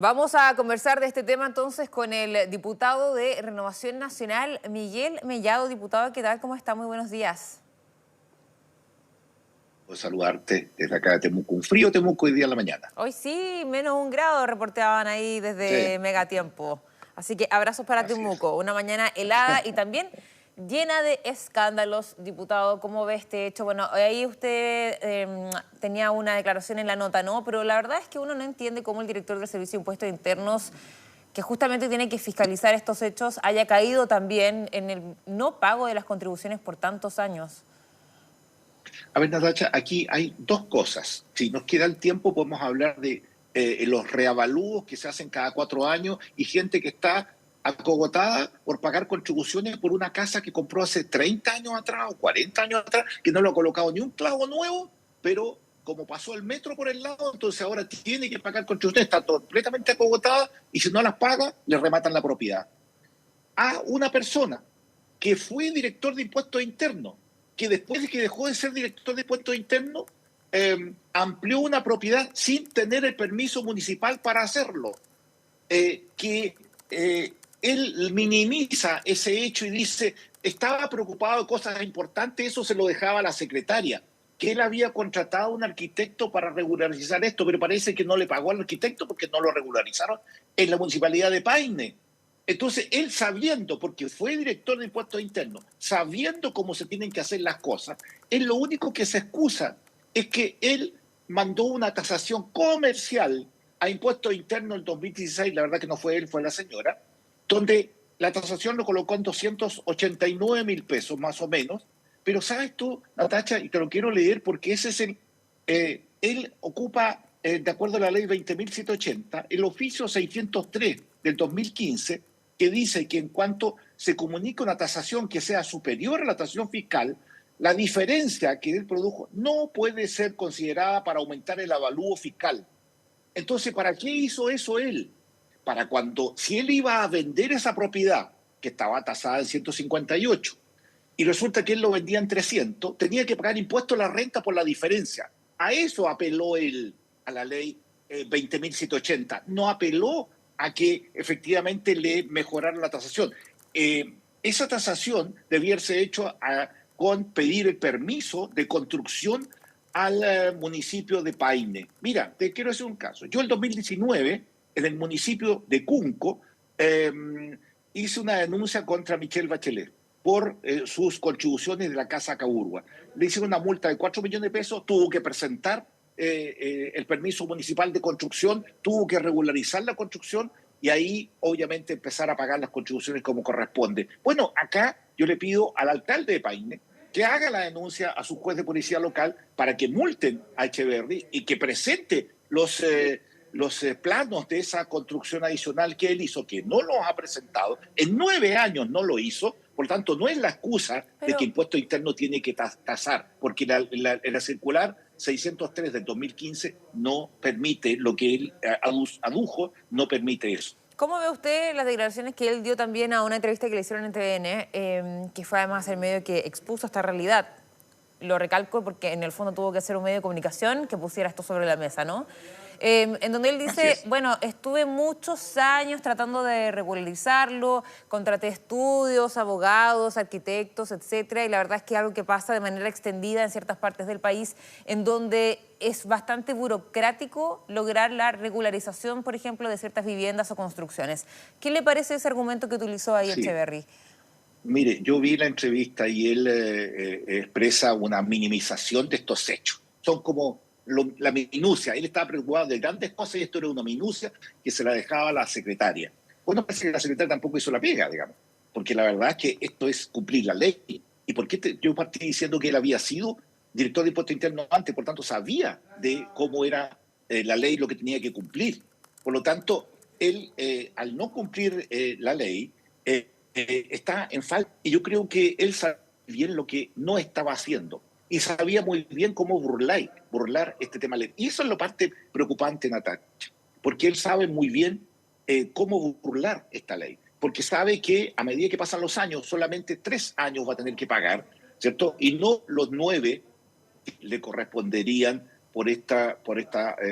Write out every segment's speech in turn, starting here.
Vamos a conversar de este tema entonces con el diputado de Renovación Nacional, Miguel Mellado. Diputado, ¿qué tal? ¿Cómo está? Muy buenos días. Puedo saludarte desde acá de Temuco. Un frío Temuco hoy día en la mañana. Hoy sí, -1 grado reporteaban ahí Sí, desde Megatiempo. Así que abrazos para así es. Temuco. Una mañana helada y también llena de escándalos, diputado. ¿Cómo ve este hecho? Bueno, ahí usted tenía una declaración en la nota, ¿no? Pero la verdad es que uno no entiende cómo el director del Servicio de Impuestos Internos, que justamente tiene que fiscalizar estos hechos, haya caído también en el no pago de las contribuciones por tantos años. A ver, Natacha, aquí hay dos cosas. Si nos queda el tiempo, podemos hablar de los reavalúos que se hacen cada 4 años y gente que está acogotada por pagar contribuciones por una casa que compró hace 30 años atrás o 40 años atrás, que no le ha colocado ni un clavo nuevo, pero como pasó el metro por el lado, entonces ahora tiene que pagar contribuciones, está completamente acogotada y si no las paga, le rematan la propiedad. A una persona que fue director de impuestos internos, que después de que dejó de ser director de impuestos internos, amplió una propiedad sin tener el permiso municipal para hacerlo, que él minimiza ese hecho y dice, estaba preocupado de cosas importantes, eso se lo dejaba a la secretaria, que él había contratado a un arquitecto para regularizar esto, pero parece que no le pagó al arquitecto porque no lo regularizaron en la municipalidad de Paine. Entonces, él sabiendo, porque fue director de impuestos internos, sabiendo cómo se tienen que hacer las cosas, él lo único que se excusa es que él mandó una tasación comercial a impuestos internos en 2016, la verdad que no fue él, fue la señora, donde la tasación lo colocó en 289.000 pesos más o menos, pero sabes tú, Natacha, y te lo quiero leer porque ese es él ocupa, de acuerdo a la ley 20.180, el oficio 603 del 2015, que dice que en cuanto se comunica una tasación que sea superior a la tasación fiscal, la diferencia que él produjo no puede ser considerada para aumentar el avalúo fiscal. Entonces, ¿para qué hizo eso él? Para cuando, si él iba a vender esa propiedad, que estaba tasada en 158, y resulta que él lo vendía en 300, tenía que pagar impuesto a la renta por la diferencia. A eso apeló él, a la ley 20.180. No apeló a que efectivamente le mejoraran la tasación. Esa tasación debía haberse hecho con pedir el permiso de construcción al municipio de Paine. Mira, te quiero hacer un caso. Yo en 2019, en el municipio de Cunco, hice una denuncia contra Michelle Bachelet por sus contribuciones de la Casa Caburgua. Le hicieron una multa de 4 millones de pesos, tuvo que presentar el permiso municipal de construcción, tuvo que regularizar la construcción y ahí obviamente empezar a pagar las contribuciones como corresponde. Bueno, acá yo le pido al alcalde de Paine que haga la denuncia a su juez de policía local para que multen a Echeverry y que presente los planos de esa construcción adicional que él hizo, que no los ha presentado, en 9 años no lo hizo, por lo tanto no es la excusa de que Pero impuesto interno tiene que tasar, porque la circular 603 del 2015 no permite lo que él adujo, no permite eso. ¿cómo ve usted las declaraciones que él dio también a una entrevista que le hicieron en TVN, que fue además el medio que expuso esta realidad? Lo recalco porque en el fondo tuvo que ser un medio de comunicación que pusiera esto sobre la mesa, ¿no? En donde él Así dice, es. bueno, estuve muchos años tratando de regularizarlo, contraté estudios, abogados, arquitectos, etcétera, y la verdad es que es algo que pasa de manera extendida en ciertas partes del país, en donde es bastante burocrático lograr la regularización, por ejemplo, de ciertas viviendas o construcciones. ¿Qué le parece ese argumento que utilizó ahí Sí, Echeverry? mire, yo vi la entrevista y él expresa una minimización de estos hechos. Son como la minucia. Él estaba preocupado de grandes cosas y esto era una minucia que se la dejaba a la secretaria. Bueno, parece que la secretaria tampoco hizo la pega, digamos, porque la verdad es que esto es cumplir la ley. ¿Y por qué yo partí diciendo que él había sido director de impuestos internos antes, por tanto sabía de cómo era la ley, lo que tenía que cumplir? Por lo tanto, él, al no cumplir la ley, está en falta y yo creo que él sabía bien lo que no estaba haciendo y sabía muy bien cómo burlar este tema. Y eso es la parte preocupante, Natacha, porque él sabe muy bien cómo burlar esta ley, porque sabe que a medida que pasan los años, solamente 3 años va a tener que pagar, ¿cierto? Y no los 9 que le corresponderían por esta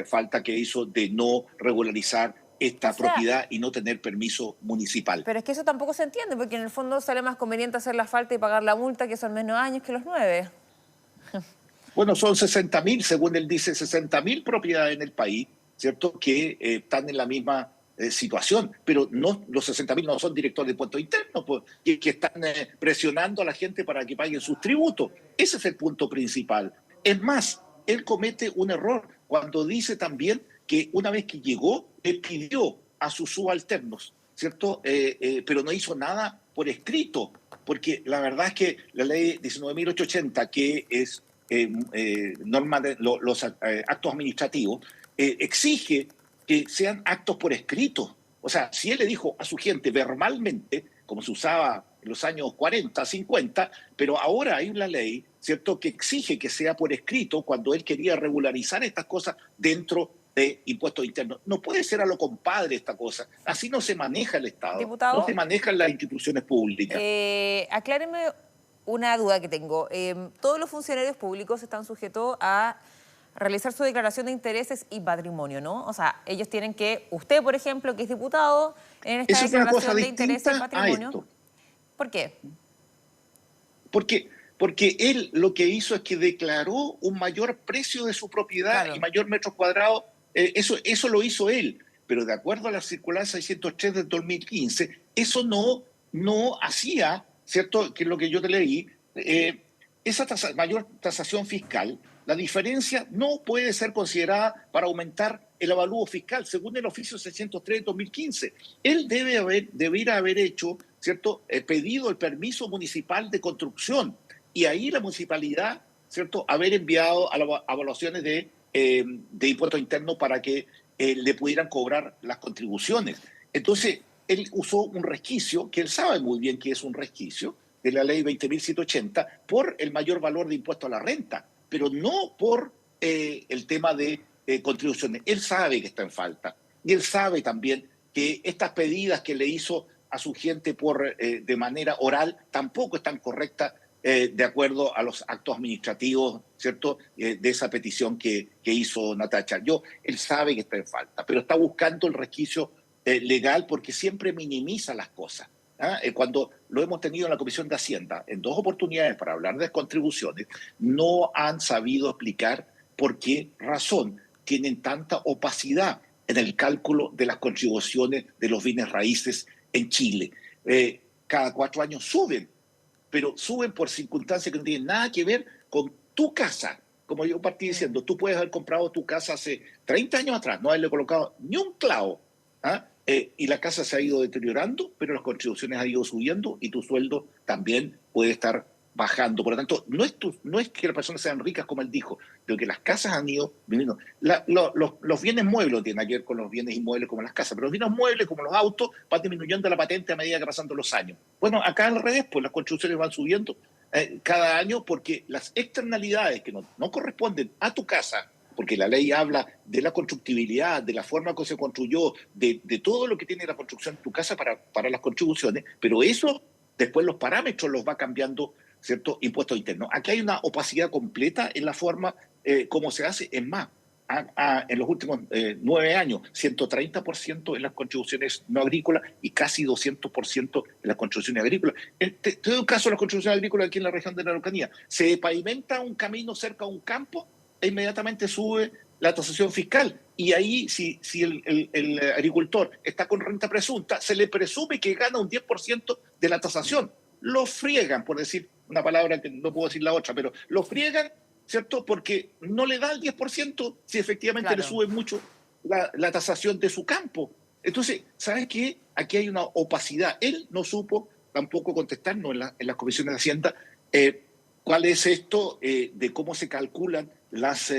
falta que hizo de no regularizar O esta sea, propiedad y no tener permiso municipal. pero es que eso tampoco se entiende, porque en el fondo sale más conveniente hacer la falta y pagar la multa, que son menos años que los 9. Bueno, son 60.000, según él dice, 60.000 propiedades en el país, ¿cierto? Que están en la misma situación, pero no, los 60.000 no son directores de impuestos internos, pues, que están presionando a la gente para que paguen sus tributos. Ese es el punto principal. Es más, él comete un error cuando dice también que una vez que llegó, le pidió a sus subalternos, ¿cierto? Pero no hizo nada por escrito, porque la verdad es que la ley 19.880, que es norma de los actos administrativos, exige que sean actos por escrito. O sea, si él le dijo a su gente verbalmente, como se usaba en los años 40, 50, pero ahora hay una ley, ¿cierto?, que exige que sea por escrito cuando él quería regularizar estas cosas dentro de impuestos internos. No puede ser a lo compadre esta cosa. Así no se maneja el Estado, no se Diputado, manejan las instituciones públicas. acláreme una duda que tengo. Todos los funcionarios públicos están sujetos a realizar su declaración de intereses y patrimonio, ¿no? O sea, ellos tienen que, usted, por ejemplo, que es diputado, en esta Eso es una cosa declaración de intereses y distinta a patrimonio, esto. ¿por qué? Porque él lo que hizo es que declaró un mayor precio de su propiedad y Claro. mayor metros cuadrados. Eso lo hizo él, pero de acuerdo a la circular 603 del 2015, eso no hacía, ¿cierto? Que es lo que yo te leí, esa mayor tasación fiscal, la diferencia no puede ser considerada para aumentar el avalúo fiscal, según el oficio 603 de 2015. Él debiera haber hecho, ¿cierto?, pedido el permiso municipal de construcción y ahí la municipalidad, ¿cierto?, haber enviado a las evaluaciones de impuestos internos para que le pudieran cobrar las contribuciones. Entonces, él usó un resquicio, que él sabe muy bien que es un resquicio, de la ley 20.180, por el mayor valor de impuesto a la renta, pero no por el tema de contribuciones. Él sabe que está en falta y él sabe también que estas pedidas que le hizo a su gente de manera oral tampoco están correctas de acuerdo a los actos administrativos, ¿cierto?, de esa petición que hizo Natacha. Él sabe que está en falta, pero está buscando el resquicio legal porque siempre minimiza las cosas. Cuando lo hemos tenido en la Comisión de Hacienda en 2 oportunidades para hablar de contribuciones, no han sabido explicar por qué razón tienen tanta opacidad en el cálculo de las contribuciones de los bienes raíces en Chile. Cada 4 años suben, pero suben por circunstancias que no tienen nada que ver con tu casa. Como yo partí diciendo, tú puedes haber comprado tu casa hace 30 años atrás, no haberle colocado ni un clavo, y la casa se ha ido deteriorando, pero las contribuciones han ido subiendo y tu sueldo también puede estar bajando. Por lo tanto, no es que las personas sean ricas, como él dijo, sino que las casas han ido viniendo. Los bienes muebles no tienen que ver con los bienes inmuebles como las casas, pero los bienes muebles, como los autos, van disminuyendo la patente a medida que pasan los años. Bueno, acá al revés, pues las construcciones van subiendo cada año porque las externalidades que no corresponden a tu casa, porque la ley habla de la constructibilidad, de la forma que se construyó, de todo lo que tiene la construcción de tu casa para las contribuciones, pero eso después los parámetros los va cambiando, ¿cierto?, impuestos internos. Aquí hay una opacidad completa en la forma como se hace. Es más, en los últimos 9 años, 130% en las contribuciones no agrícolas y casi 200% en las contribuciones agrícolas. Te doy un caso de las contribuciones agrícolas aquí en la región de la Araucanía. Se pavimenta un camino cerca a un campo e inmediatamente sube la tasación fiscal. Y ahí, si el agricultor está con renta presunta, se le presume que gana un 10% de la tasación. Lo friegan, por decir una palabra que no puedo decir la otra, pero lo friegan, ¿cierto?, porque no le da el 10% si efectivamente le Claro. sube mucho la tasación de su campo. Entonces, ¿sabes qué? Aquí hay una opacidad. Él no supo tampoco contestarnos en las comisiones de Hacienda cuál es esto de cómo se calculan las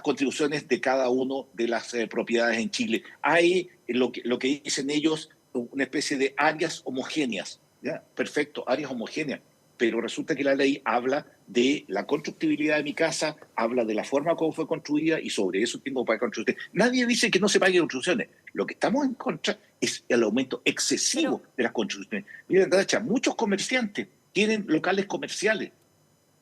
contribuciones de cada uno de las propiedades en Chile. Hay lo que dicen ellos una especie de áreas homogéneas, ¿ya? Perfecto, áreas homogéneas, pero resulta que la ley habla de la constructibilidad de mi casa, habla de la forma como fue construida y sobre eso tengo que pagar contribuciones. Nadie dice que no se paguen contribuciones. Lo que estamos en contra es el aumento excesivo de las contribuciones. Miren, Dacha, muchos comerciantes tienen locales comerciales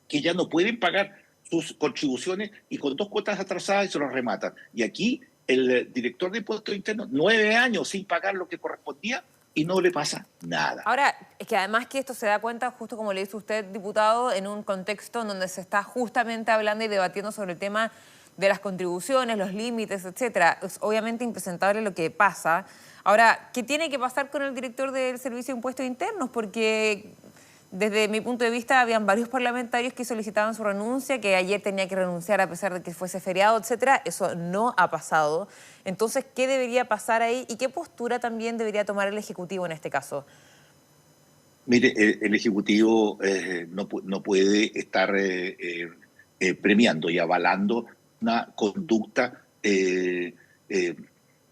que ya no pueden pagar sus contribuciones y con 2 cuotas atrasadas se los rematan. Y aquí el director de impuestos internos 9 años sin pagar lo que correspondía y no le pasa nada. Ahora, es que además que esto se da cuenta, justo como le dice usted, diputado, en un contexto en donde se está justamente hablando y debatiendo sobre el tema de las contribuciones, los límites, etcétera. Es obviamente impresentable lo que pasa. Ahora, ¿qué tiene que pasar con el director del Servicio de Impuestos Internos? Porque desde mi punto de vista habían varios parlamentarios que solicitaban su renuncia, que ayer tenía que renunciar a pesar de que fuese feriado, etcétera. Eso no ha pasado. Entonces, ¿qué debería pasar ahí y qué postura también debería tomar el Ejecutivo en este caso? Mire, el Ejecutivo no puede estar premiando y avalando una conducta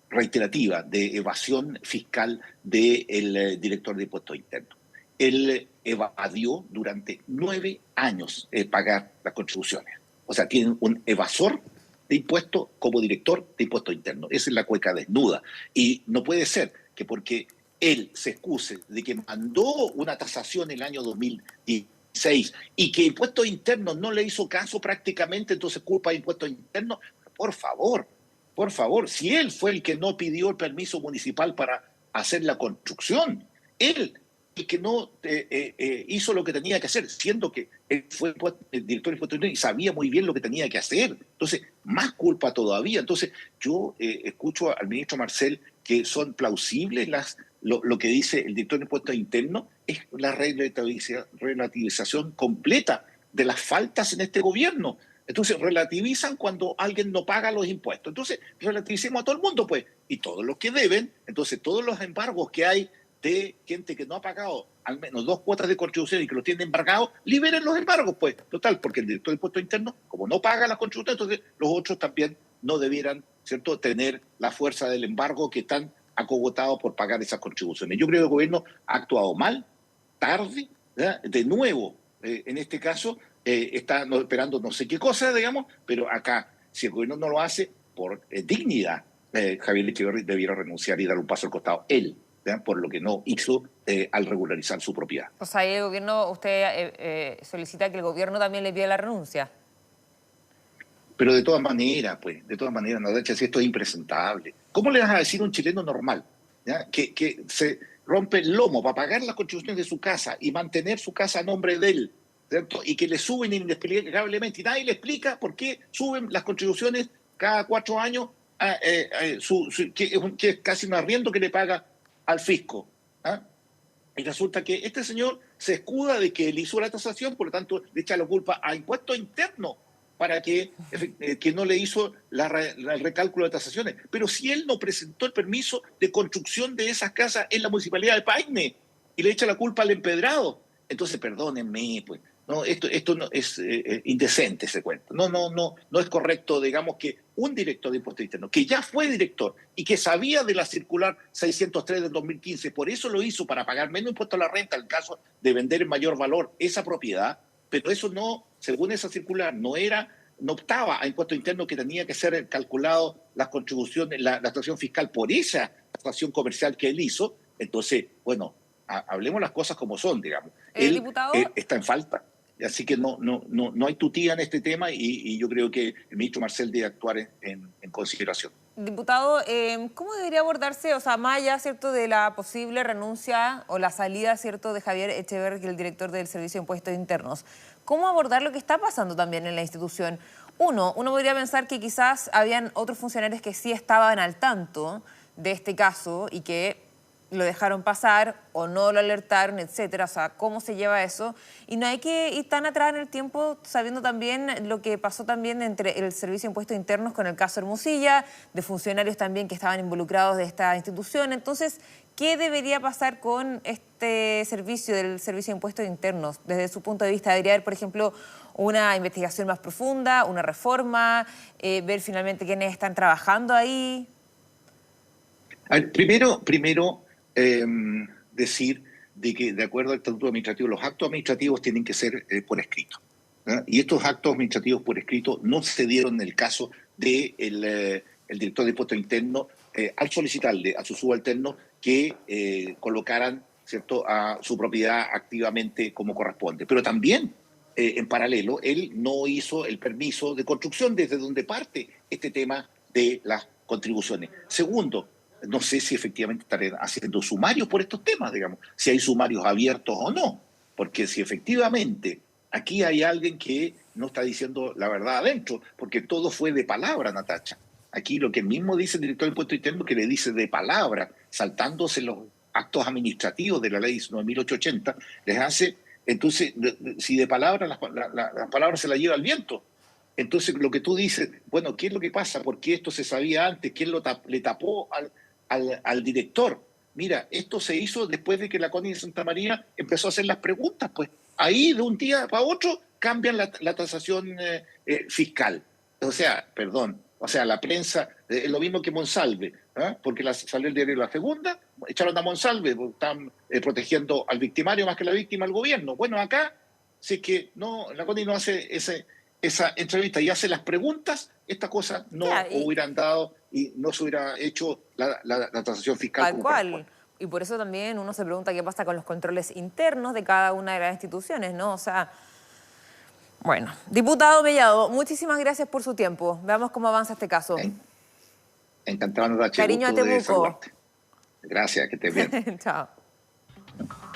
reiterativa de evasión fiscal del director de impuestos internos. Él evadió durante 9 años pagar las contribuciones. O sea, tiene un evasor de impuestos como director de impuestos internos. Esa es la cueca desnuda. Y no puede ser que porque él se excuse de que mandó una tasación el año 2016 y que impuestos internos no le hizo caso prácticamente, entonces culpa de impuestos internos. Por favor, si él fue el que no pidió el permiso municipal para hacer la construcción, él el que no hizo lo que tenía que hacer, siendo que él fue el director de impuestos internos y sabía muy bien lo que tenía que hacer. Entonces, más culpa todavía. Entonces, yo escucho al ministro Marcel que son plausibles lo que dice el director de impuestos internos, es la relativización completa de las faltas en este gobierno. Entonces, relativizan cuando alguien no paga los impuestos. Entonces, relativicemos a todo el mundo, pues, y todos los que deben. Entonces, todos los embargos que hay de gente que no ha pagado al menos 2 cuotas de contribución y que lo tienen embargados, liberen los embargos, pues. Total, porque el director de impuestos internos, como no paga las contribuciones, entonces los otros también no debieran, ¿cierto?, tener la fuerza del embargo que están acogotados por pagar esas contribuciones. Yo creo que el gobierno ha actuado mal, tarde, ¿verdad? De nuevo, en este caso, está esperando no sé qué cosa, digamos, pero acá, si el gobierno no lo hace, por dignidad, Javier Echeverri debiera renunciar y dar un paso al costado él, ¿verdad?, por lo que no hizo al regularizar su propiedad. O sea, ahí el gobierno, usted solicita que el gobierno también le pida la renuncia. Pero de todas maneras, Nadacha, si esto es impresentable. ¿Cómo le vas a decir a un chileno normal, ¿ya?, que se rompe el lomo para pagar las contribuciones de su casa y mantener su casa a nombre de él, ¿cierto?, y que le suben inexplicablemente y nadie le explica por qué suben las contribuciones cada 4 años, que es casi un arriendo que le paga al fisco? ¿Ah? Y resulta que este señor se escuda de que él hizo la tasación, por lo tanto le echa la culpa a impuestos internos para que no le hizo el recálculo de tasaciones. Pero si él no presentó el permiso de construcción de esas casas en la municipalidad de Paine y le echa la culpa al empedrado, entonces perdónenme, pues, no, esto no es indecente ese cuento. No es correcto, digamos, que un director de impuestos internos, que ya fue director y que sabía de la circular 603 del 2015, por eso lo hizo, para pagar menos impuesto a la renta en caso de vender en mayor valor esa propiedad, pero eso no, según esa circular, no optaba a impuestos internos, que tenía que ser calculado las contribuciones, la actuación fiscal por esa actuación comercial que él hizo. Entonces, bueno, hablemos las cosas como son, digamos. Él Diputado, está en falta. Así que no hay tutía en este tema y yo creo que el ministro Marcel debe actuar en consideración. diputado, ¿cómo debería abordarse, o sea, más allá, ¿cierto?, de la posible renuncia o la salida, ¿cierto?, de Javier Echeverri, el director del Servicio de Impuestos Internos? ¿Cómo abordar lo que está pasando también en la institución? Uno podría pensar que quizás habían otros funcionarios que sí estaban al tanto de este caso y que lo dejaron pasar o no lo alertaron, etcétera. O sea, ¿cómo se lleva eso? Y no hay que ir tan atrás en el tiempo, sabiendo también lo que pasó también entre el Servicio de Impuestos Internos con el caso Hermosilla, de funcionarios también que estaban involucrados de esta institución. Entonces, ¿qué debería pasar con este servicio del Servicio de Impuestos Internos? Desde su punto de vista, ¿debería haber, por ejemplo, una investigación más profunda, una reforma, ver finalmente quiénes están trabajando ahí? A ver, primero decir de que, de acuerdo al Estatuto Administrativo, los actos administrativos tienen que ser por escrito, ¿verdad? Y estos actos administrativos por escrito no se dieron en el caso del el director de impuestos internos, al solicitarle a sus subalternos que colocaran, ¿cierto?, a su propiedad activamente como corresponde. Pero también, en paralelo, él no hizo el permiso de construcción, desde donde parte este tema de las contribuciones. Segundo, no sé si efectivamente estarán haciendo sumarios por estos temas, digamos, si hay sumarios abiertos o no, porque si efectivamente aquí hay alguien que no está diciendo la verdad adentro, porque todo fue de palabra, Natacha. Aquí lo que mismo dice el director del impuesto interno, que le dice de palabra, saltándose los actos administrativos de la ley 19.880, les hace, entonces, si de palabra las palabras se las lleva el viento. Entonces, lo que tú dices, bueno, ¿qué es lo que pasa? ¿Por qué esto se sabía antes? ¿Quién le tapó al director? Mira, esto se hizo después de que la CONI de Santa María empezó a hacer las preguntas, pues. Ahí, de un día para otro, cambian la tasación fiscal. O sea, perdón, o sea, la prensa, es lo mismo que Monsalve, ¿eh? Porque salió el diario La Segunda, echaron a Monsalve, porque están protegiendo al victimario más que la víctima, al gobierno. Bueno, acá, si es que no, la CONI no hace esa entrevista y hace las preguntas, esta cosa no Ya, hubieran dado y no se hubiera hecho la tasación fiscal tal como cual. corresponde. Y por eso también uno se pregunta qué pasa con los controles internos de cada una de las instituciones, ¿no? O sea, bueno. Diputado Mellado, muchísimas gracias por su tiempo. Veamos cómo avanza este caso. Encantado, Natacha, Cariño a gusto de Temuco. saludarte. Gracias, que estés bien. Chao.